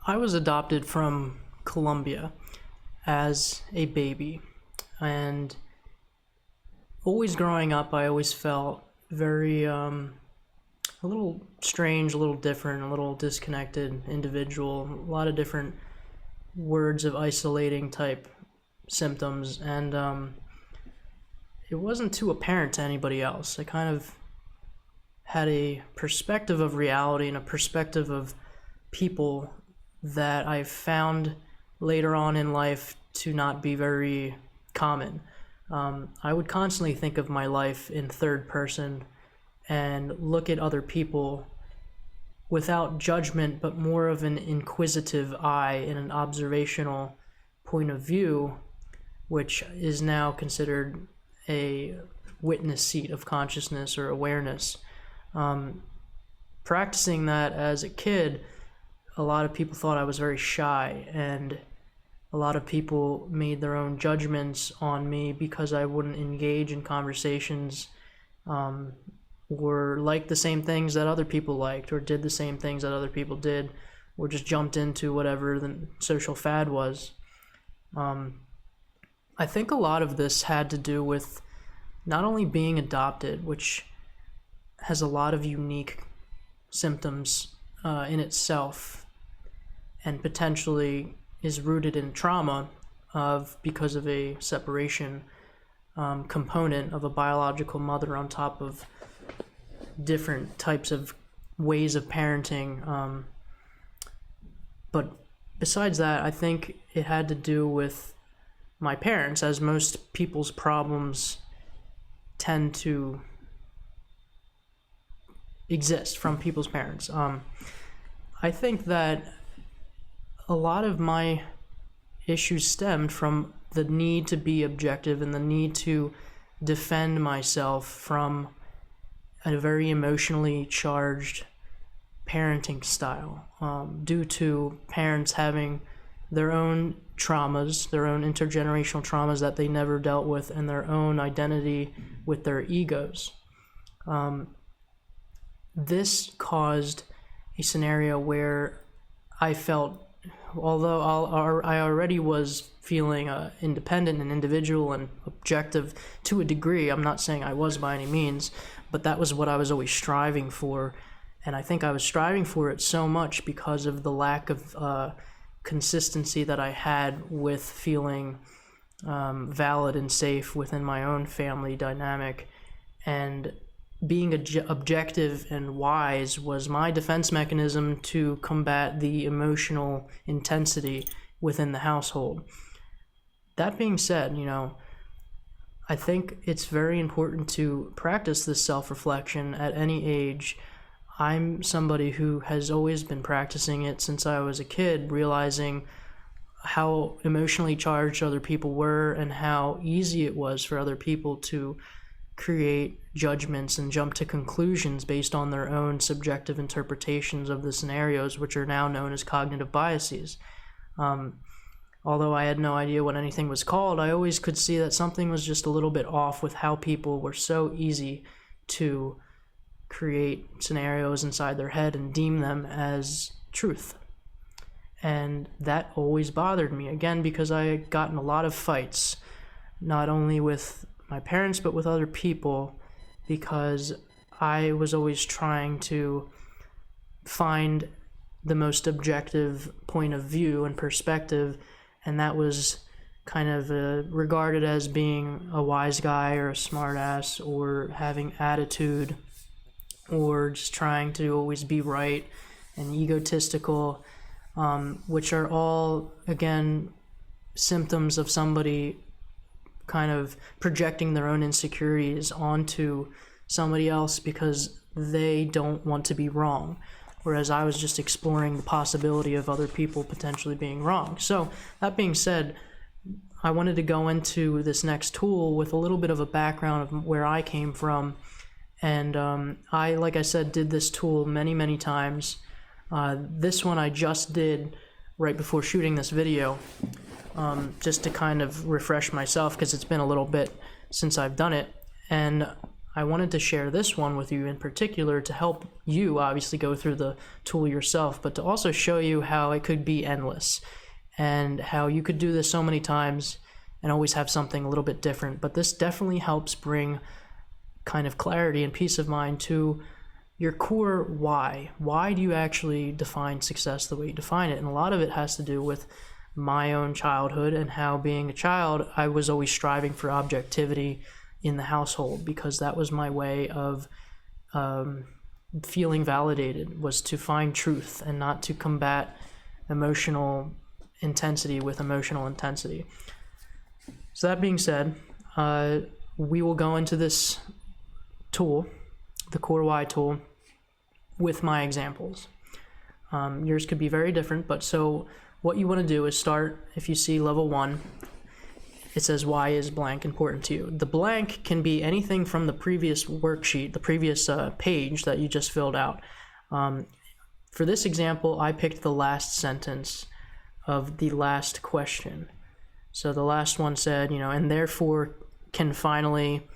I was adopted from Colombia as a baby, and always growing up, I always felt very, a little strange, a little different, a little disconnected individual, a lot of different words of isolating type symptoms, and it wasn't too apparent to anybody else. I kind of had a perspective of reality and a perspective of people that I found later on in life to not be very common. I would constantly think of my life in third person and look at other people without judgment, but more of an inquisitive eye and an observational point of view, which is now considered a witness seat of consciousness or awareness. Practicing that as a kid, a lot of people thought I was very shy, and a lot of people made their own judgments on me because I wouldn't engage in conversations or like the same things that other people liked, or did the same things that other people did, or just jumped into whatever the social fad was. I think a lot of this had to do with not only being adopted, which has a lot of unique symptoms in itself, and potentially is rooted in trauma because of a separation component of a biological mother on top of different types of ways of parenting. But besides that, I think it had to do with my parents, as most people's problems tend to exist from people's parents. I think that a lot of my issues stemmed from the need to be objective and the need to defend myself from a very emotionally charged parenting style, due to parents having their own traumas, their own intergenerational traumas that they never dealt with, and their own identity with their egos. This caused a scenario where I felt, although I already was feeling independent and individual and objective to a degree, I'm not saying I was by any means, but that was what I was always striving for. And I think I was striving for it so much because of the lack of consistency that I had with feeling valid and safe within my own family dynamic. And being objective and wise was my defense mechanism to combat the emotional intensity within the household. That being said, I think it's very important to practice this self-reflection at any age. I'm somebody who has always been practicing it since I was a kid, realizing how emotionally charged other people were and how easy it was for other people to create judgments and jump to conclusions based on their own subjective interpretations of the scenarios, which are now known as cognitive biases. Although I had no idea what anything was called, I always could see that something was just a little bit off with how people were so easy to create scenarios inside their head and deem them as truth. And that always bothered me, again, because I had gotten a lot of fights, not only with my parents, but with other people, because I was always trying to find the most objective point of view and perspective, and that was kind of regarded as being a wise guy or a smart ass or having attitude or just trying to always be right and egotistical, which are all, again, symptoms of somebody kind of projecting their own insecurities onto somebody else because they don't want to be wrong, whereas I was just exploring the possibility of other people potentially being wrong. So that being said, I wanted to go into this next tool with a little bit of a background of where I came from, and I, like I said, did this tool many times. This one I just did right before shooting this video, just to kind of refresh myself, because it's been a little bit since I've done it. And I wanted to share this one with you in particular to help you obviously go through the tool yourself, but to also show you how it could be endless and how you could do this so many times and always have something a little bit different. But this definitely helps bring kind of clarity and peace of mind to your core why. Why do you actually define success the way you define it? And a lot of it has to do with my own childhood and how, being a child, I was always striving for objectivity in the household, because that was my way of feeling validated, was to find truth and not to combat emotional intensity with emotional intensity. So that being said, we will go into this tool, the Core Why tool, with my examples. Yours could be very different, but so what you want to do is start, if you see level 1, it says, why is blank important to you? The blank can be anything from the previous worksheet, the previous page that you just filled out. For this example, I picked the last sentence of the last question. So the last one said, and therefore can finally,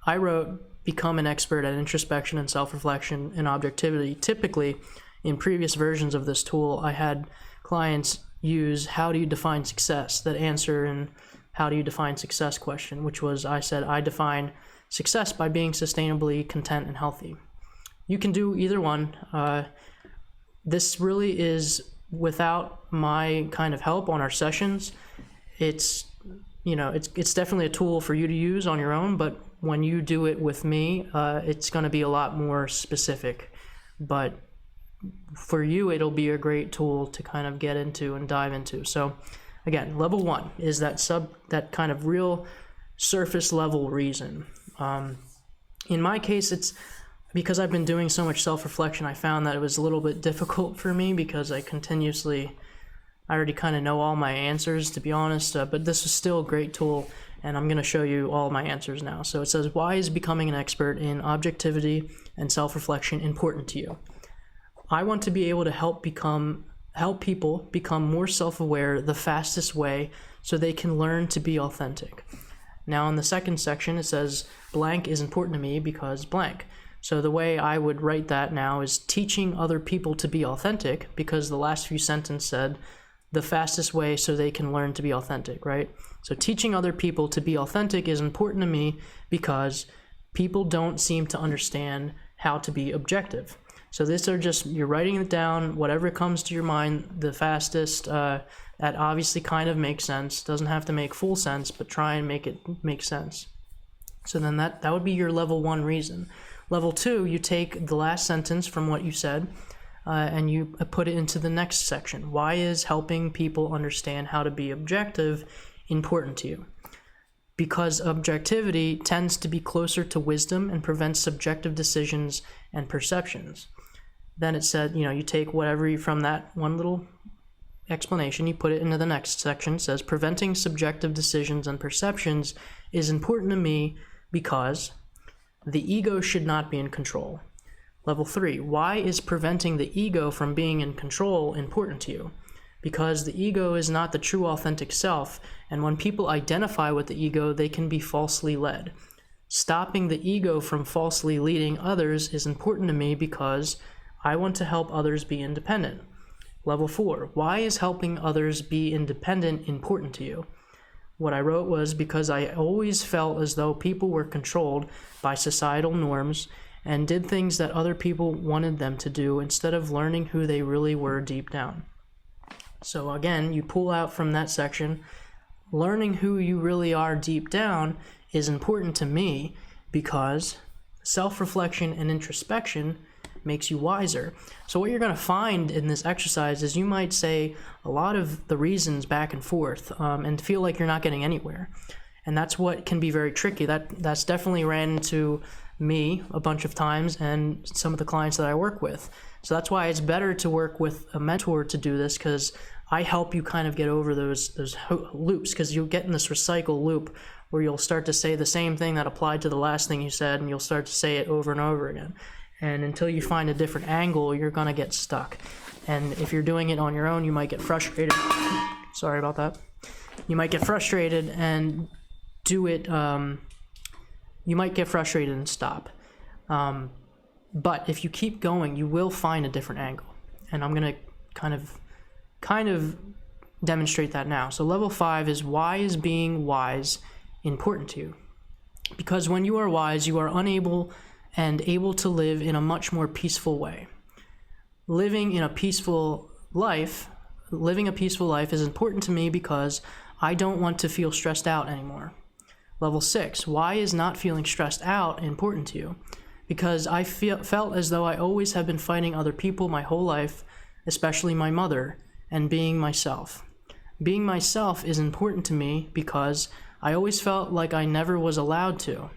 I wrote, become an expert at introspection and self-reflection and objectivity. Typically, in previous versions of this tool, I had clients use how do you define success, that answer in how do you define success question, which was, I said, I define success by being sustainably content and healthy. You can do either one. This really is, without my kind of help on our sessions, it's definitely a tool for you to use on your own, but when you do it with me, it's going to be a lot more specific. But for you, it'll be a great tool to kind of get into and dive into. So again, level 1 is that kind of real surface level reason. In my case, it's because I've been doing so much self-reflection, I found that it was a little bit difficult for me because I already kind of know all my answers, to be honest, but this is still a great tool, and I'm going to show you all my answers now. So it says, why is becoming an expert in objectivity and self-reflection important to you? I want to be able to help people become more self-aware the fastest way so they can learn to be authentic. Now in the second section, it says, blank is important to me because blank. So the way I would write that now is teaching other people to be authentic, because the last few sentences said the fastest way so they can learn to be authentic, right? So teaching other people to be authentic is important to me because people don't seem to understand how to be objective. So these are just, you're writing it down, whatever comes to your mind the fastest. That obviously kind of makes sense. Doesn't have to make full sense, but try and make it make sense. So then that would be your level 1 reason. Level 2, you take the last sentence from what you said and you put it into the next section. Why is helping people understand how to be objective important to you? Because objectivity tends to be closer to wisdom and prevents subjective decisions and perceptions. Then it said, you take whatever from that one little explanation, you put it into the next section. It says, preventing subjective decisions and perceptions is important to me because the ego should not be in control. Level 3, why is preventing the ego from being in control important to you? Because the ego is not the true authentic self, and when people identify with the ego, they can be falsely led. Stopping the ego from falsely leading others is important to me because I want to help others be independent. Level 4, why is helping others be independent important to you? What I wrote was, because I always felt as though people were controlled by societal norms and did things that other people wanted them to do instead of learning who they really were deep down. So again, you pull out from that section, learning who you really are deep down is important to me because self-reflection and introspection makes you wiser. So what you're going to find in this exercise is you might say a lot of the reasons back and forth and feel like you're not getting anywhere. And that's what can be very tricky. That's definitely ran into me a bunch of times and some of the clients that I work with. So that's why it's better to work with a mentor to do this, because I help you kind of get over those loops, because you'll get in this recycle loop where you'll start to say the same thing that applied to the last thing you said, and you'll start to say it over and over again. And until you find a different angle, you're going to get stuck. And if you're doing it on your own, you might get frustrated. Sorry about that. You might get frustrated and do it, you might get frustrated and stop. But if you keep going, you will find a different angle. And I'm going to kind of demonstrate that now. So level 5 is, why is being wise important to you? Because when you are wise, you are unable and able to live in a much more peaceful way. Living a peaceful life is important to me because I don't want to feel stressed out anymore. Level 6, why is not feeling stressed out important to you? Because I felt as though I always have been fighting other people my whole life, especially my mother, and being myself. Being myself is important to me because I always felt like I never was allowed to.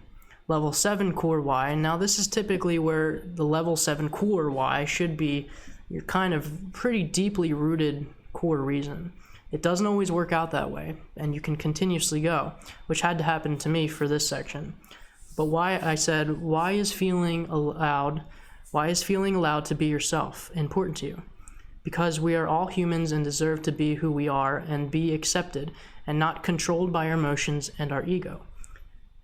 Level 7 core why, and now this is typically where the level 7 core why should be your kind of pretty deeply rooted core reason. It doesn't always work out that way, and you can continuously go, which had to happen to me for this section. But why I said, why is feeling allowed to be yourself important to you? Because we are all humans and deserve to be who we are and be accepted and not controlled by our emotions and our ego.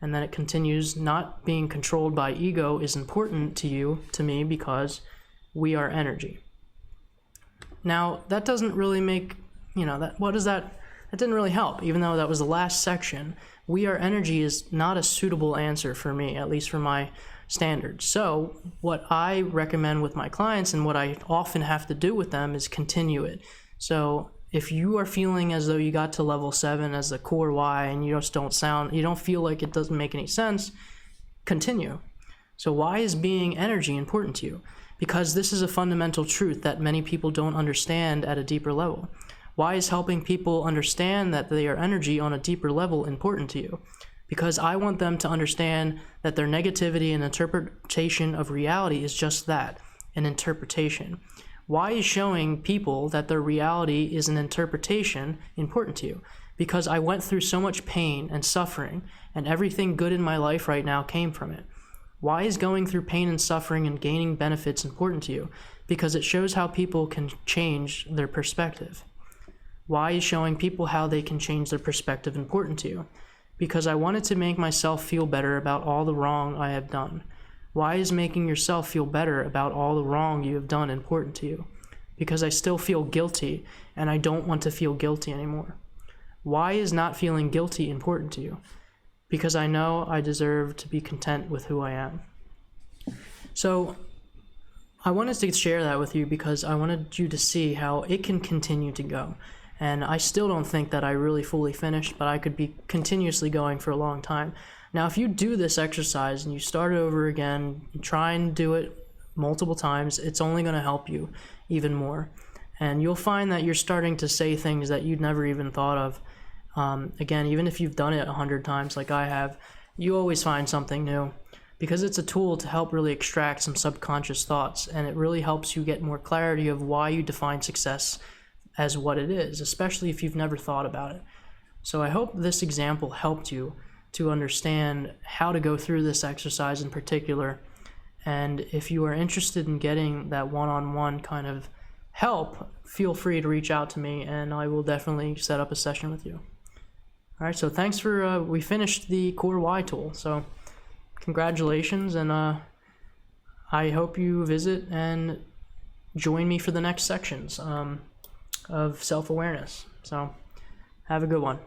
And then it continues, not being controlled by ego is important to me, because we are energy. Now, that doesn't really make, that didn't really help, even though that was the last section. We are energy is not a suitable answer for me, at least for my standards. So what I recommend with my clients, and what I often have to do with them, is continue it. So if you are feeling as though you got to level 7 as the core why, and you don't feel like it doesn't make any sense, continue. So why is being energy important to you? Because this is a fundamental truth that many people don't understand at a deeper level. Why is helping people understand that they are energy on a deeper level important to you? Because I want them to understand that their negativity and interpretation of reality is just that, an interpretation. Why is showing people that their reality is an interpretation important to you? Because I went through so much pain and suffering, and everything good in my life right now came from it. Why is going through pain and suffering and gaining benefits important to you? Because it shows how people can change their perspective. Why is showing people how they can change their perspective important to you? Because I wanted to make myself feel better about all the wrong I have done. Why is making yourself feel better about all the wrong you have done important to you? Because I still feel guilty, and I don't want to feel guilty anymore. Why is not feeling guilty important to you? Because I know I deserve to be content with who I am. So I wanted to share that with you because I wanted you to see how it can continue to go. And I still don't think that I really fully finished, but I could be continuously going for a long time. Now, if you do this exercise and you start over again, try and do it multiple times, it's only going to help you even more. And you'll find that you're starting to say things that you'd never even thought of. Again, even if you've done it 100 times like I have, you always find something new, because it's a tool to help really extract some subconscious thoughts, and it really helps you get more clarity of why you define success as what it is, especially if you've never thought about it. So I hope this example helped you to understand how to go through this exercise in particular. And if you are interested in getting that one-on-one kind of help, feel free to reach out to me, and I will definitely set up a session with you. All right, so thanks for, we finished the Core Why tool, so congratulations, and I hope you visit and join me for the next sections of self-awareness. So have a good one.